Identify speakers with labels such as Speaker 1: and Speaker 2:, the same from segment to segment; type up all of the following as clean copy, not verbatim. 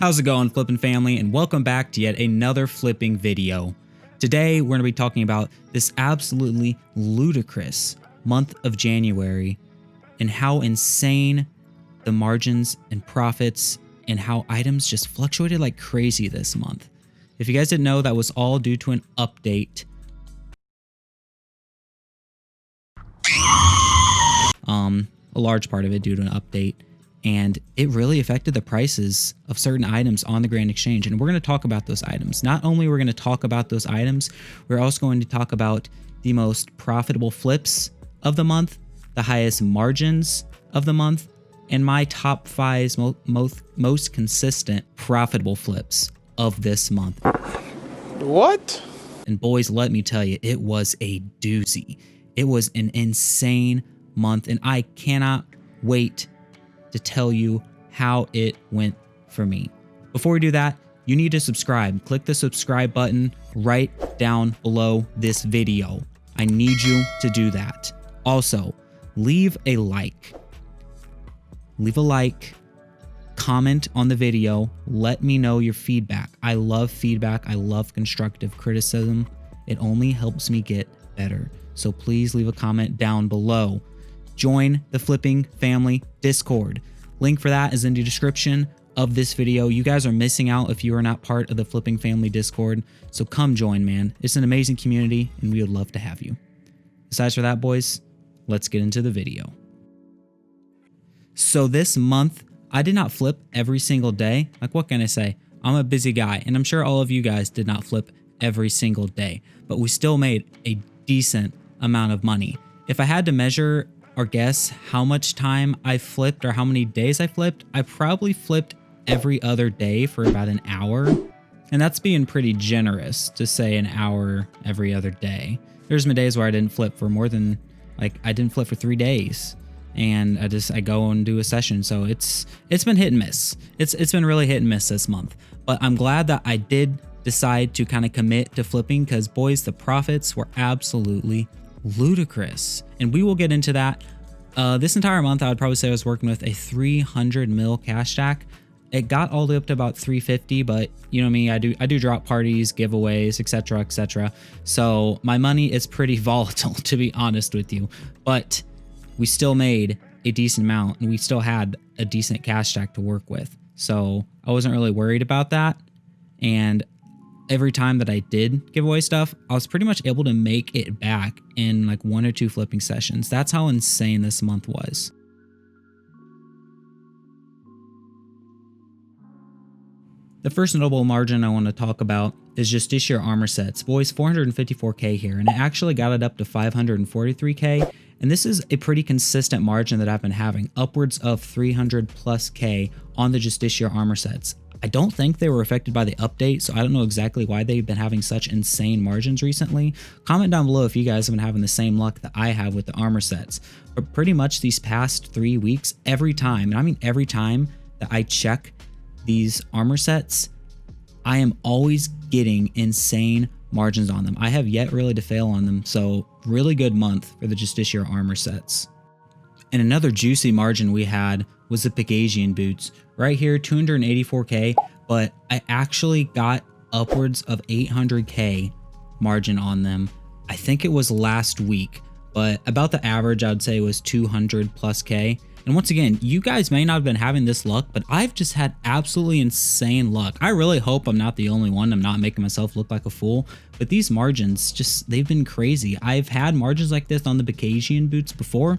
Speaker 1: How's it going, flipping family, and welcome back to yet another flipping video. Today we're going to be talking about this absolutely ludicrous month of January and how insane the margins and profits and how items just fluctuated like crazy this month. If you guys didn't know, that was all due to an update. A large part of it due to an update. And it really affected the prices of certain items on the Grand Exchange. And we're going to talk about those items. Not only we're going to talk about those items, we're also going to talk about the most profitable flips of the month, the highest margins of the month, and my top 5 most consistent profitable flips of this month.
Speaker 2: What?
Speaker 1: And boys, let me tell you, it was a doozy. It was an insane month, and I cannot wait to tell you how it went for me. Before we do that, you need to subscribe. Click the subscribe button right down below this video. I need you to do that. Also, leave a like. Leave a like, comment on the video, let me know your feedback. I love feedback. I love constructive criticism. It only helps me get better. So please leave a comment down below. Join the Flipping Family Discord. Link for that is in the description of this video. You guys are missing out if you are not part of the Flipping Family Discord. So come join, man. It's an amazing community and we would love to have you. Besides for that, boys, let's get into the video. So this month, I did not flip every single day. Like, what can I say? I'm a busy guy, and I'm sure all of you guys did not flip every single day, but we still made a decent amount of money. If I had to measure or guess how much time I flipped or how many days I flipped, I probably flipped every other day for about an hour. And that's being pretty generous to say an hour every other day. There's been days where I didn't flip for more than, like, I didn't flip for 3 days. And I go and do a session. So it's been hit and miss. It's been really hit and miss this month. But I'm glad that I did decide to kind of commit to flipping, because boys, the profits were absolutely ludicrous. And we will get into that. This entire month, I would probably say I was working with a 300 mil cash stack. It got all the way up to about 350, but you know me, I do drop parties, giveaways, etc., etc. So my money is pretty volatile, to be honest with you. But we still made a decent amount, and we still had a decent cash stack to work with. So I wasn't really worried about that. And every time that I did give away stuff, I was pretty much able to make it back in like 1 or 2 flipping sessions. That's how insane this month was. The first notable margin I want to talk about is just this year armor sets. Boys, 454K here, and it actually got it up to 543K. And this is a pretty consistent margin that I've been having, upwards of 300 plus K on the Justiciar armor sets. I don't think they were affected by the update, so I don't know exactly why they've been having such insane margins recently. Comment down below if you guys have been having the same luck that I have with the armor sets. But pretty much these past 3 weeks, every time, and I mean every time that I check these armor sets, I am always getting insane margins on them. I have yet really to fail on them, so really good month for the Justiciar armor sets. And another juicy margin we had was the Pegasian boots. Right here, 284K, but I actually got upwards of 800K margin on them. I think it was last week, but about the average I would say was 200 plus K. And once again, you guys may not have been having this luck, but I've just had absolutely insane luck. I really hope I'm not the only one. I'm not making myself look like a fool, but these margins just, they've been crazy. I've had margins like this on the Pegasian boots before,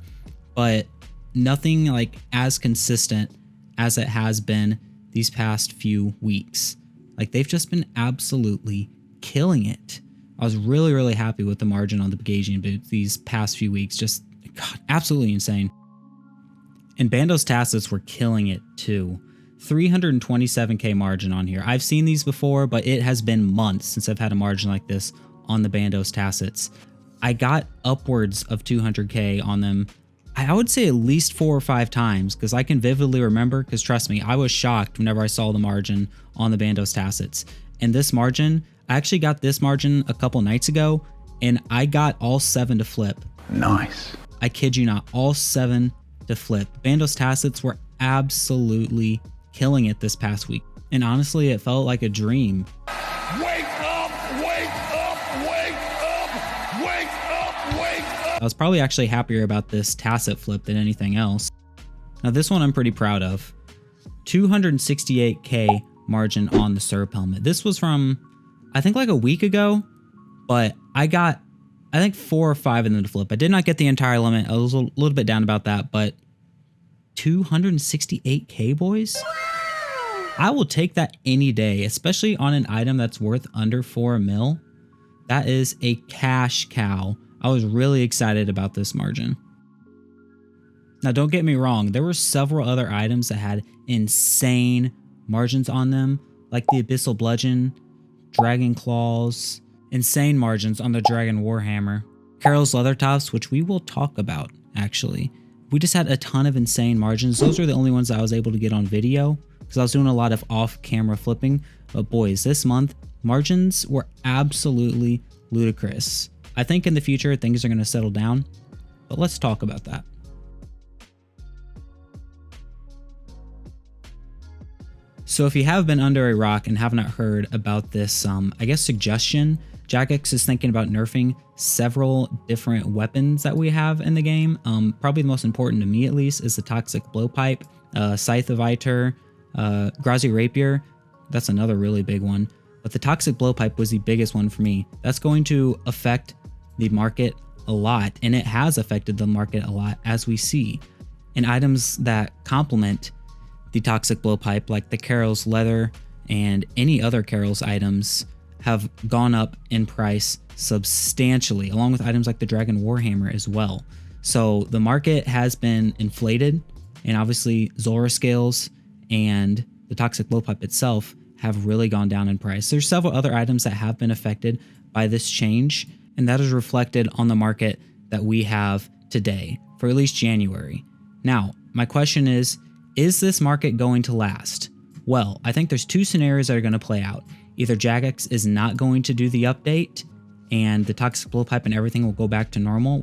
Speaker 1: but nothing like as consistent as it has been these past few weeks. Like, they've just been absolutely killing it. I was really, really happy with the margin on the Pegasian boots these past few weeks. Just, God, absolutely insane. And Bandos Tassets were killing it too. 327K margin on here. I've seen these before, but it has been months since I've had a margin like this on the Bandos Tassets. I got upwards of 200K on them. I would say at least 4 or 5 times, because I can vividly remember, because trust me, I was shocked whenever I saw the margin on the Bandos Tassets. And this margin, I actually got this margin a couple nights ago, and I got all 7 to flip.
Speaker 2: Nice.
Speaker 1: I kid you not, all 7 to flip. Bandos Tassets were absolutely killing it this past week. And honestly, it felt like a dream.
Speaker 3: Wake up, wake up, wake up, wake up, wake up.
Speaker 1: I was probably actually happier about this tacit flip than anything else. Now this one I'm pretty proud of. 268k margin on the SERP helmet. This was from, I think like a week ago, but I got, I think 4 or 5 in the flip. I did not get the entire limit. I was a little bit down about that, but 268k, boys? I will take that any day, especially on an item that's worth under 4 mil. That is a cash cow. I was really excited about this margin. Now, don't get me wrong. There were several other items that had insane margins on them, like the Abyssal Bludgeon, Dragon Claws, insane margins on the Dragon Warhammer, Carol's Leather Tops, which we will talk about, actually. We just had a ton of insane margins. Those are the only ones that I was able to get on video because I was doing a lot of off-camera flipping. But boys, this month, margins were absolutely ludicrous. I think in the future, things are going to settle down, but let's talk about that. So if you have been under a rock and have not heard about this, I guess suggestion, Jagex is thinking about nerfing several different weapons that we have in the game. Probably the most important to me at least is the Toxic Blowpipe, Scythe of Iter, Grazi Rapier. That's another really big one. But the Toxic Blowpipe was the biggest one for me. That's going to affect the market a lot, and it has affected the market a lot as we see. And items that complement the Toxic Blowpipe, like the Carol's Leather and any other Carol's items, have gone up in price substantially, along with items like the Dragon Warhammer as well. So the market has been inflated, and obviously Zora scales and the Toxic Blowpipe itself have really gone down in price. There's several other items that have been affected by this change, and that is reflected on the market that we have today for at least January. Now, my question is this market going to last? Well, I think there's 2 scenarios that are going to play out. Either Jagex is not going to do the update and the Toxic Blowpipe and everything will go back to normal,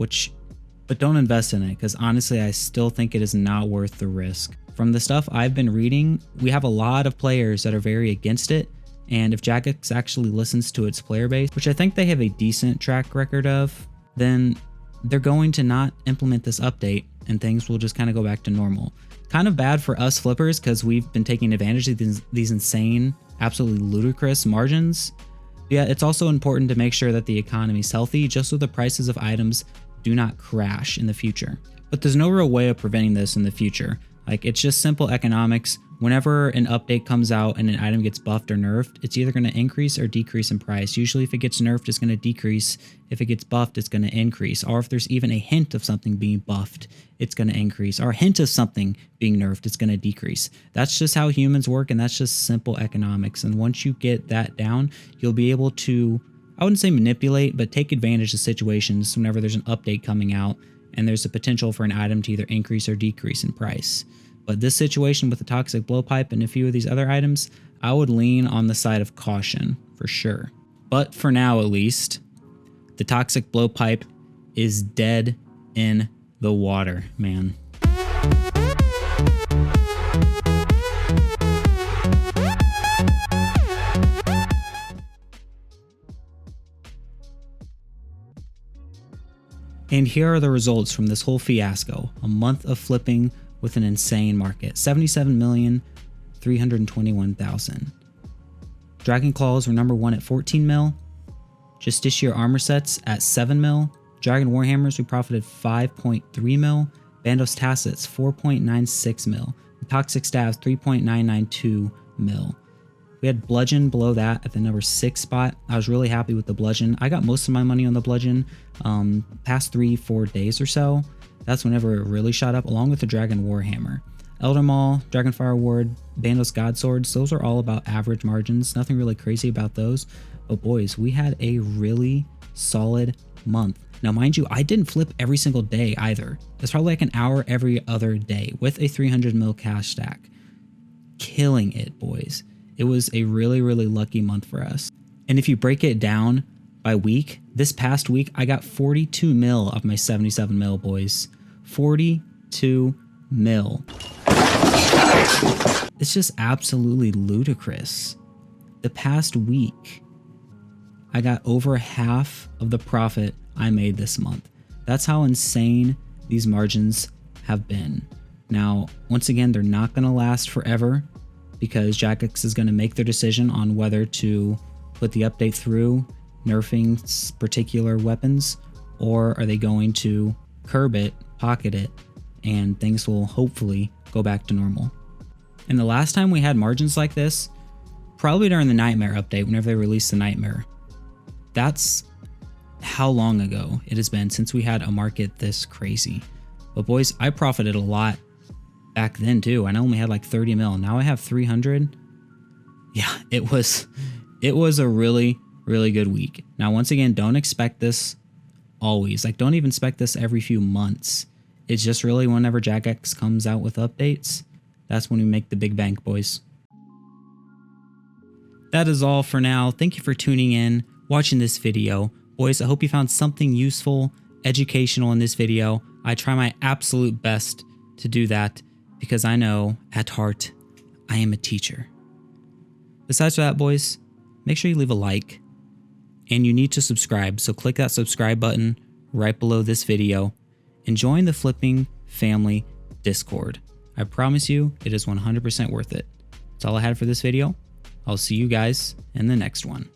Speaker 1: but don't invest in it, because honestly, I still think it is not worth the risk. From the stuff I've been reading, we have a lot of players that are very against it, and if Jagex actually listens to its player base, which I think they have a decent track record of, then they're going to not implement this update and things will just kind of go back to normal. Kind of bad for us flippers because we've been taking advantage of these insane, absolutely ludicrous margins. Yeah, it's also important to make sure that the economy is healthy just so the prices of items do not crash in the future. But there's no real way of preventing this in the future. Like, it's just simple economics. Whenever an update comes out and an item gets buffed or nerfed, it's either going to increase or decrease in price. Usually if it gets nerfed, it's going to decrease. If it gets buffed, it's going to increase. Or if there's even a hint of something being buffed, it's going to increase. Or a hint of something being nerfed, it's going to decrease. That's just how humans work, and that's just simple economics. And once you get that down, you'll be able to, I wouldn't say manipulate, but take advantage of situations whenever there's an update coming out and there's a potential for an item to either increase or decrease in price. But this situation with the Toxic Blowpipe and a few of these other items, I would lean on the side of caution for sure. But for now, at least, the Toxic Blowpipe is dead in the water, man. And here are the results from this whole fiasco. A month of flipping with an insane market. 77,321,000. Dragon Claws were number 1 at 14 mil. Justiciar armor sets at 7 mil. Dragon Warhammers, we profited 5.3 mil. Bandos Tacits, 4.96 mil. Toxic Staves, 3.992 mil. We had Bludgeon below that at the number 6 spot. I was really happy with the Bludgeon. I got most of my money on the Bludgeon past 3-4 days or so. That's whenever it really shot up, along with the Dragon Warhammer. Elder Maul, Dragonfire Ward, Bandos God Swords, those are all about average margins. Nothing really crazy about those. But boys, we had a really solid month. Now, mind you, I didn't flip every single day either. It's probably like an hour every other day with a 300 mil cash stack. Killing it, boys. It was a really, really lucky month for us. And if you break it down by week, this past week, I got 42 mil of my 77 mil, boys. 42 mil. It's just absolutely ludicrous. The past week, I got over half of the profit I made this month. That's how insane these margins have been. Now, once again, they're not going to last forever because Jagex is going to make their decision on whether to put the update through, nerfing particular weapons, or are they going to curb it, pocket it, and things will hopefully go back to normal. And the last time we had margins like this, probably during the Nightmare update, whenever they released the Nightmare. That's how long ago it has been since we had a market this crazy. But boys, I profited a lot back then too. I only had like 30 mil. Now I have 300. Yeah, it was a really, really good week. Now, once again, don't expect this always. Like, don't even expect this every few months. It's just really whenever Jagex comes out with updates, that's when we make the big bank, boys. That is all for now. Thank you for tuning in, watching this video. Boys, I hope you found something useful, educational in this video. I try my absolute best to do that because I know at heart, I am a teacher. Besides that, boys, make sure you leave a like and you need to subscribe. So click that subscribe button right below this video and join the Flipping Family Discord. I promise you it is 100% worth it. That's all I had for this video. I'll see you guys in the next one.